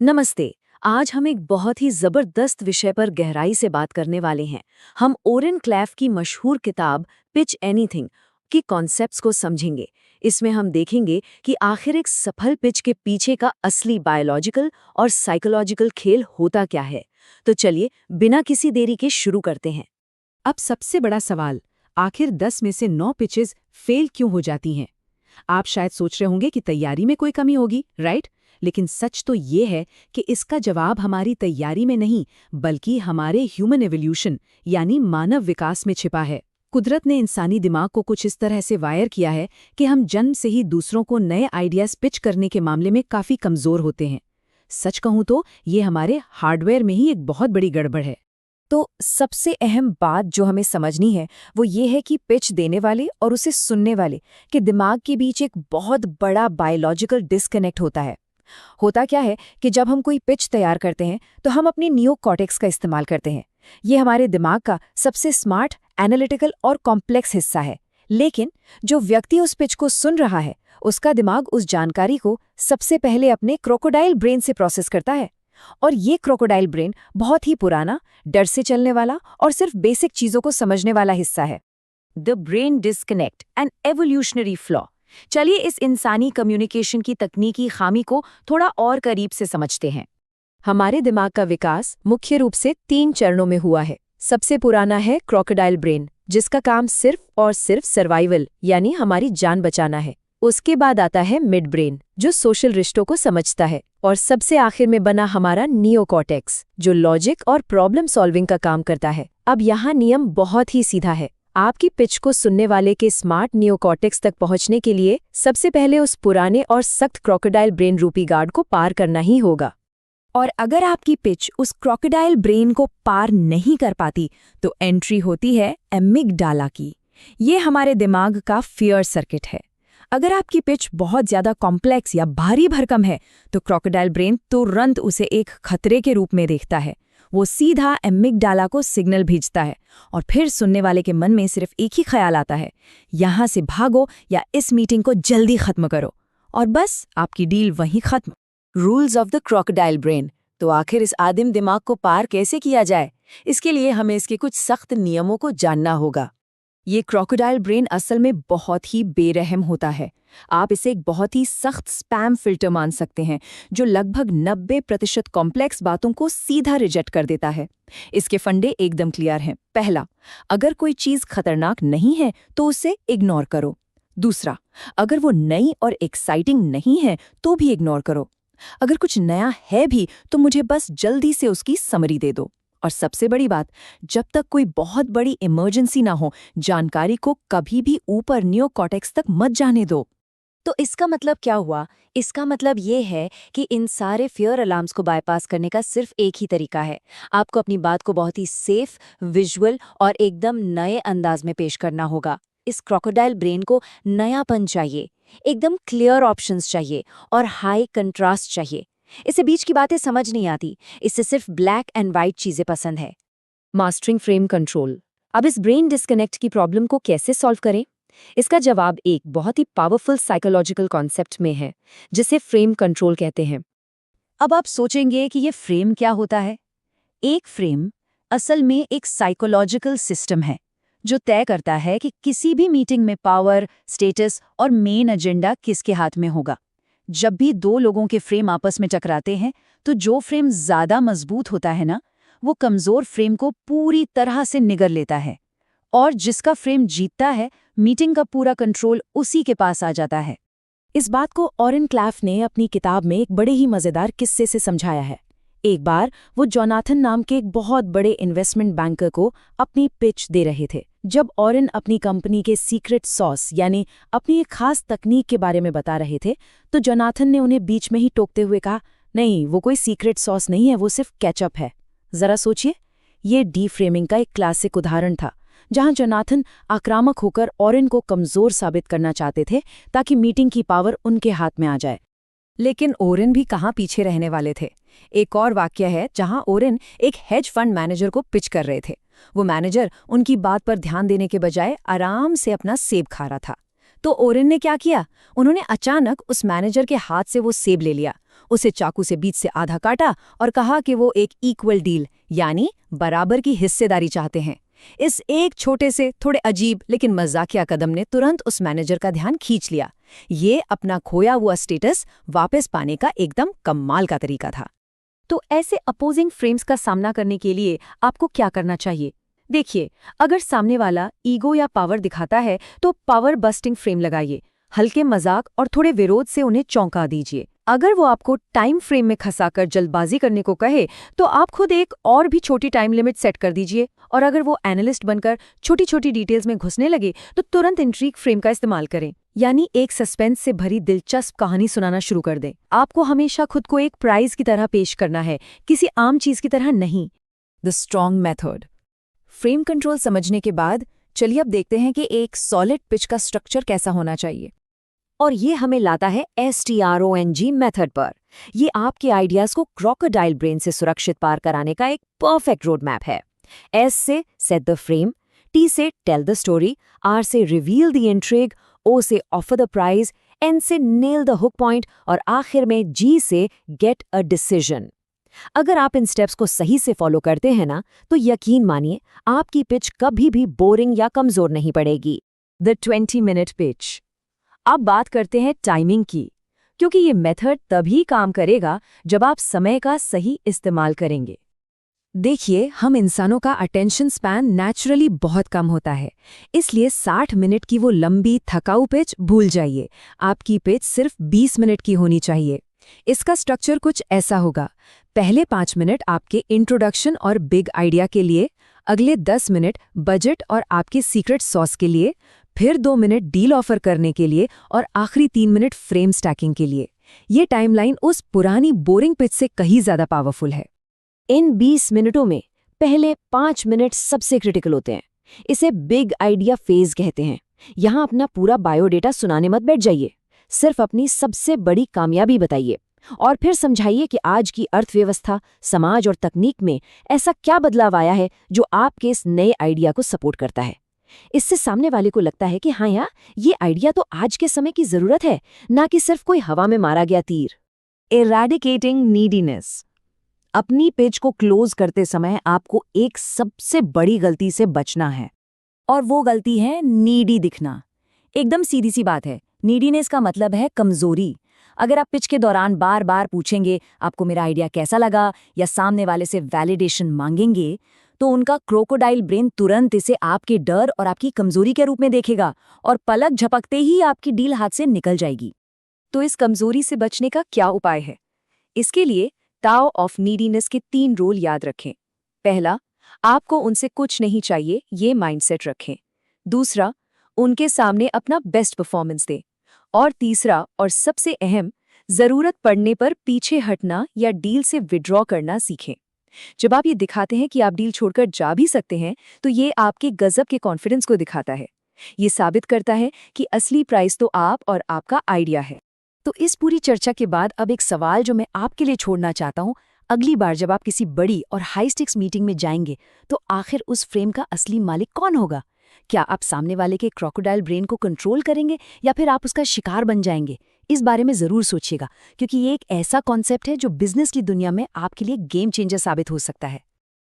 नमस्ते। आज हम एक बहुत ही जबरदस्त विषय पर गहराई से बात करने वाले हैं। हम ओरेन क्लैफ की मशहूर किताब पिच एनीथिंग की कॉन्सेप्ट्स को समझेंगे। इसमें हम देखेंगे कि आखिर एक सफल पिच के पीछे का असली बायोलॉजिकल और साइकोलॉजिकल खेल होता क्या है। तो चलिए बिना किसी देरी के शुरू करते हैं। अब सबसे बड़ा सवाल, आखिर 10 में से 9 पिचेस फेल क्यों हो जाती हैं? आप शायद सोच रहे होंगे कि तैयारी में कोई कमी होगी, राइट? लेकिन सच तो ये है कि इसका जवाब हमारी तैयारी में नहीं, बल्कि हमारे ह्यूमन एवोल्यूशन यानी मानव विकास में छिपा है। कुदरत ने इंसानी दिमाग को कुछ इस तरह से वायर किया है कि हम जन्म से ही दूसरों को नए आइडियाज पिच करने के मामले में काफ़ी कमज़ोर होते हैं। सच कहूँ तो ये हमारे हार्डवेयर में ही एक बहुत बड़ी गड़बड़ है। तो सबसे अहम बात जो हमें समझनी है वो ये है कि पिच देने वाले और उसे सुनने वाले के दिमाग के बीच एक बहुत बड़ा बायोलॉजिकल डिस्कनेक्ट होता है। होता क्या है कि जब हम कोई पिच तैयार करते हैं तो हम अपनी नियोकॉर्टेक्स का इस्तेमाल करते हैं। ये हमारे दिमाग का सबसे स्मार्ट, एनालिटिकल और कॉम्प्लेक्स हिस्सा है। लेकिन जो व्यक्ति उस पिच को सुन रहा है उसका दिमाग उस जानकारी को सबसे पहले अपने क्रोकोडाइल ब्रेन से प्रोसेस करता है। और ये क्रोकोडाइल ब्रेन बहुत ही पुराना, डर से चलने वाला और सिर्फ बेसिक चीजों को समझने वाला हिस्सा है। The brain disconnect and evolutionary flaw. चलिए इस इंसानी कम्युनिकेशन की तकनीकी खामी को थोड़ा और करीब से समझते हैं। हमारे दिमाग का विकास मुख्य रूप से 3 चरणों में हुआ है। सबसे पुराना है क्रोकोडाइल ब्रेन, जिसका काम सिर्फ और सिर्फ सर्वाइवल यानी हमारी जान बचाना है। उसके बाद आता है मिड ब्रेन, जो सोशल रिश्तों को समझता है। और सबसे आखिर में बना हमारा नियोकॉर्टेक्स, जो लॉजिक और प्रॉब्लम सॉल्विंग का काम करता है। अब यहाँ नियम बहुत ही सीधा है। आपकी पिच को सुनने वाले के स्मार्ट नियोकॉर्टेक्स तक पहुँचने के लिए सबसे पहले उस पुराने और सख्त क्रोकोडाइल ब्रेन रूपी गार्ड को पार करना ही होगा। और अगर आपकी पिच उस क्रोकोडाइल ब्रेन को पार नहीं कर पाती तो एंट्री होती है एमिगडाला की। ये हमारे दिमाग का फियर सर्किट है। अगर आपकी पिच बहुत ज्यादा कॉम्प्लेक्स या भारी भरकम है तो क्रोकोडाइल ब्रेन तुरंत उसे एक खतरे के रूप में देखता है। वो सीधा एमिगडाला को सिग्नल भेजता है और फिर सुनने वाले के मन में सिर्फ एक ही ख्याल आता है, यहाँ से भागो या इस मीटिंग को जल्दी खत्म करो। और बस आपकी डील वहीं खत्म। Rules of the crocodile brain. तो आखिर इस आदिम दिमाग को पार कैसे किया जाए? इसके लिए हमें इसके कुछ सख्त नियमों को जानना होगा। ये क्रोकोडाइल ब्रेन असल में बहुत ही बेरहम होता है। आप इसे एक बहुत ही सख्त स्पैम फिल्टर मान सकते हैं, जो लगभग 90% कॉम्प्लेक्स बातों को सीधा रिजेक्ट कर देता है। इसके फंडे एकदम क्लियर हैं। पहला, अगर कोई चीज़ खतरनाक नहीं है तो उसे इग्नोर करो। दूसरा, अगर वो नई और एक्साइटिंग नहीं है तो भी इग्नोर करो। अगर कुछ नया है भी तो मुझे बस जल्दी से उसकी समरी दे दो। और सबसे बड़ी बात, जब तक कोई बहुत बड़ी इमरजेंसी ना हो, जानकारी को कभी भी ऊपर नियोकॉर्टेक्स तक मत जाने दो। तो इसका मतलब क्या हुआ? इसका मतलब ये है कि इन सारे फियर अलार्म्स को बाईपास करने का सिर्फ एक ही तरीका है। आपको अपनी बात को बहुत ही सेफ, विजुअल और एकदम नए अंदाज में पेश करना होगा। इस क्रोकोडाइल ब्रेन को नयापन चाहिए, एकदम क्लियर ऑप्शंस चाहिए और हाई कंट्रास्ट चाहिए। इसे बीच की बातें समझ नहीं आती, इससे सिर्फ ब्लैक एंड वाइट चीजें पसंद है। Mastering frame control. अब इस ब्रेन डिस्कनेक्ट की प्रॉब्लम को कैसे सॉल्व करें? इसका जवाब एक बहुत ही पावरफुल साइकोलॉजिकल कॉन्सेप्ट में है, जिसे फ्रेम कंट्रोल कहते हैं। अब आप सोचेंगे कि ये फ्रेम क्या होता है? एक फ्रेम असल में एक साइकोलॉजिकल सिस्टम है जो तय करता है कि किसी भी मीटिंग में पावर, स्टेटस और मेन एजेंडा किसके हाथ में होगा। जब भी 2 लोगों के फ्रेम आपस में टकराते हैं तो जो फ्रेम ज्यादा मजबूत होता है ना, वो कमजोर फ्रेम को पूरी तरह से निगल लेता है। और जिसका फ्रेम जीतता है, मीटिंग का पूरा कंट्रोल उसी के पास आ जाता है। इस बात को ओरेन क्लैफ ने अपनी किताब में एक बड़े ही मजेदार किस्से से समझाया है। एक बार वो जोनाथन नाम के एक बहुत बड़े इन्वेस्टमेंट बैंकर को अपनी पिच दे रहे थे। जब ओरेन अपनी कंपनी के सीक्रेट सॉस यानी अपनी एक खास तकनीक के बारे में बता रहे थे तो जोनाथन ने उन्हें बीच में ही टोकते हुए कहा, नहीं, वो कोई सीक्रेट सॉस नहीं है, वो सिर्फ केचप है। जरा सोचिए, ये डीफ्रेमिंग का एक क्लासिक उदाहरण था, जहां जोनाथन आक्रामक होकर ओरेन को कमजोर साबित करना चाहते थे ताकि मीटिंग की पावर उनके हाथ में आ जाए। लेकिन ओरेन भी कहाँ पीछे रहने वाले थे। एक और वाक्य है जहां ओरेन एक हेज फंड मैनेजर को पिच कर रहे थे। वो मैनेजर उनकी बात पर ध्यान देने के बजाय आराम से अपना सेब खा रहा था। तो ओरेन ने क्या किया? उन्होंने अचानक उस मैनेजर के हाथ से वो सेब ले लिया, उसे चाकू से बीच से आधा काटा और कहा कि वो एक इक्वल डील यानी बराबर की हिस्सेदारी चाहते हैं। इस एक छोटे से थोड़े अजीब लेकिन मजाकिया कदम ने तुरंत उस मैनेजर का ध्यान खींच लिया। ये अपना खोया हुआ स्टेटस वापस पाने का एकदम कमाल का तरीका था। तो ऐसे अपोजिंग फ्रेम्स का सामना करने के लिए आपको क्या करना चाहिए? देखिए, अगर सामने वाला ईगो या पावर दिखाता है तो पावर बस्टिंग फ्रेम लगाइए। हल्के मजाक और थोड़े विरोध से उन्हें चौंका दीजिए। अगर वो आपको टाइम फ्रेम में खसाकर जल्दबाजी करने को कहे तो आप खुद एक और भी छोटी टाइम लिमिट सेट कर दीजिए। और अगर वो एनालिस्ट बनकर छोटी छोटी डिटेल्स में घुसने लगे तो तुरंत इंट्रीग फ्रेम का इस्तेमाल करें, यानी एक सस्पेंस से भरी दिलचस्प कहानी सुनाना शुरू कर दें। आपको हमेशा खुद को एक प्राइज की तरह पेश करना है, किसी आम चीज की तरह नहीं। The strong method. Frame control समझने के बाद चलिए अब देखते हैं कि एक सॉलिड पिच का स्ट्रक्चर कैसा होना चाहिए। और ये हमें लाता है STRONG मेथड पर। ये आपके आइडियाज को क्रोकोडाइल ब्रेन से सुरक्षित पार कराने का एक परफेक्ट रोड मैप है। S से सेट द फ्रेम, T से टेल द स्टोरी, R से रिवील द इंट्रिग, O से ऑफर द प्राइज, N से नेल द हुक पॉइंट और आखिर में G से गेट अ डिसीजन। अगर आप इन स्टेप्स को सही से फॉलो करते हैं ना, तो यकीन मानिए आपकी पिच कभी भी बोरिंग या कमजोर नहीं पड़ेगी। The 20-minute pitch. अब बात करते हैं टाइमिंग की, क्योंकि ये मेथड तभी काम करेगा जब आप समय का सही इस्तेमाल करेंगे। देखिए, हम इंसानों का अटेंशन स्पैन नेचुरली बहुत कम होता है, इसलिए 60 मिनट की वो लंबी थकाऊ पिच भूल जाइए। आपकी पिच सिर्फ 20 मिनट की होनी चाहिए। इसका स्ट्रक्चर कुछ ऐसा होगा। पहले 5 मिनट आपके इंट्रोडक्शन और बिग आइडिया के लिए, अगले 10 मिनट बजट और आपके सीक्रेट सॉस के लिए, फिर 2 मिनट डील ऑफर करने के लिए और आखिरी 3 मिनट फ्रेम स्टैकिंग के लिए। ये टाइमलाइन उस पुरानी बोरिंग पिच से कहीं ज्यादा पावरफुल है। इन 20 मिनटों में पहले 5 मिनट सबसे क्रिटिकल होते हैं। इसे बिग आइडिया फेज कहते हैं। यहाँ अपना पूरा बायोडेटा सुनाने मत बैठ जाइए, सिर्फ अपनी सबसे बड़ी कामयाबी बताइए और फिर समझाइए कि आज की अर्थव्यवस्था, समाज और तकनीक में ऐसा क्या बदलाव आया है जो आपके इस नए आइडिया को सपोर्ट करता है। इससे सामने वाले को लगता है कि हाँ यार, ये आइडिया तो आज के समय की जरूरत है, ना कि सिर्फ कोई हवा में मारा गया तीर। Eradicating neediness. अपनी पेज को क्लोज करते समय आपको एक सबसे बड़ी गलती से बचना है, और वो गलती है नीडी दिखना। एकदम सीधी सी बात है, नीडीनेस का मतलब है कमजोरी। अगर आप पिच के दौरान बार बार पूछेंगे आपको मेरा आइडिया कैसा लगा या सामने वाले से वैलिडेशन मांगेंगे, तो उनका क्रोकोडाइल ब्रेन तुरंत इसे आपके डर और आपकी कमजोरी के रूप में देखेगा और पलक झपकते ही आपकी डील हाथ से निकल जाएगी। तो इस कमजोरी से बचने का क्या उपाय है? इसके लिए टाओ ऑफ नीडीनेस के 3 रूल याद रखें। पहला, आपको उनसे कुछ नहीं चाहिए, ये माइंडसेट रखें। दूसरा, उनके सामने अपना बेस्ट परफॉर्मेंस दें। और तीसरा और सबसे अहम, जरूरत पड़ने पर पीछे हटना या डील से विड्रॉ करना सीखें। जब आप ये दिखाते हैं कि आप डील छोड़कर जा भी सकते हैं, तो ये आपके गजब के कॉन्फिडेंस को दिखाता है। ये साबित करता है कि असली प्राइस तो आप और आपका आइडिया है। तो इस पूरी चर्चा के बाद अब एक सवाल जो मैं आपके लिए छोड़ना चाहता हूँ। अगली बार जब आप किसी बड़ी और हाई स्टिक्स मीटिंग में जाएंगे, तो आखिर उस फ्रेम का असली मालिक कौन होगा? क्या आप सामने वाले के क्रोकोडाइल ब्रेन को कंट्रोल करेंगे या फिर आप उसका शिकार बन जाएंगे? इस बारे में जरूर सोचिएगा, क्योंकि ये एक ऐसा कॉन्सेप्ट है जो बिजनेस की दुनिया में आपके लिए गेम चेंजर साबित हो सकता है।